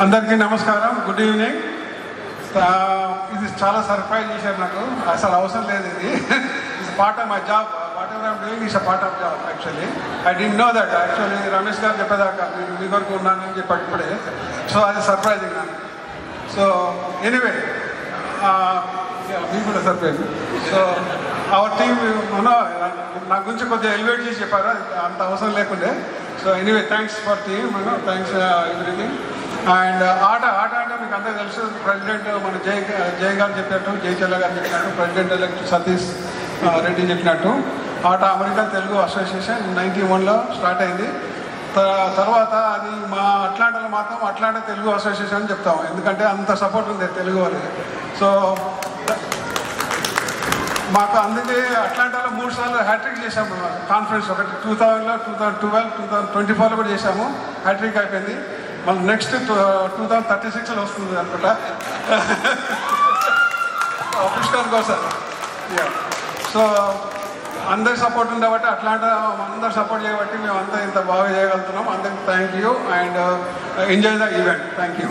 అందరికీ నమస్కారం, good evening. ఇది చాలా సర్ప్రైజ్ చేశారు నాకు, అసలు అవసరం లేదు. ఇది it's part of my job. What ever I'm doing it's a part of job. Actually I didn't know that. Actually Ramesh గారు చెప్పేదాకా నేను మీ వరకు ఉన్నానని చెప్పాడు ఇప్పుడే. సో అది సర్ప్రైజింగ్ నాకు. సో ఎనీవే మీకు కూడా సర్ప్రైజ్. సో అవర్ టీమ్ నా గురించి కొద్దిగా ఎలివేట్ చేసి చెప్పారు, అంత అవసరం లేకుండే. So anyway thanks for team, thanks everything. And ఆట అంటే మీకు అందరికీ తెలుసు. ప్రెసిడెంట్ మన జయ గారు చెప్పినట్టు, జయచల్ల గారు చెప్పినట్టు, ప్రెసిడెంట్ ఎలక్ట్ సతీష్ రెడ్డి చెప్పినట్టు, ఆట అమెరికన్ తెలుగు అసోసియేషన్ 91లో స్టార్ట్ అయింది. తర్వాత అది మా అట్లాంటాలో మాత్రం అట్లాంటా తెలుగు అసోసియేషన్ అని చెప్తాము, ఎందుకంటే అంత సపోర్ట్ ఉంది తెలుగు వాళ్ళకి. సో మాకు అందుకే అట్లాంటాలో 3 సార్లు హ్యాట్రిక్ చేశాము కాన్ఫరెన్స్. ఒకటి 2000లో, 2012, 2024లో కూడా చేశాము. హ్యాట్రిక్ అయిపోయింది. మళ్ళీ నెక్స్ట్ 2036లో వస్తుంది అనుకుంటా పుష్కర్ కోసం. సో అందరి సపోర్ట్ ఉంది కాబట్టి, అట్లాంటా అందరు సపోర్ట్ చేయబట్టి మేము అంతా ఇంత బాగా చేయగలుగుతున్నాం. అందరికి thank you and enjoy the event. Thank you.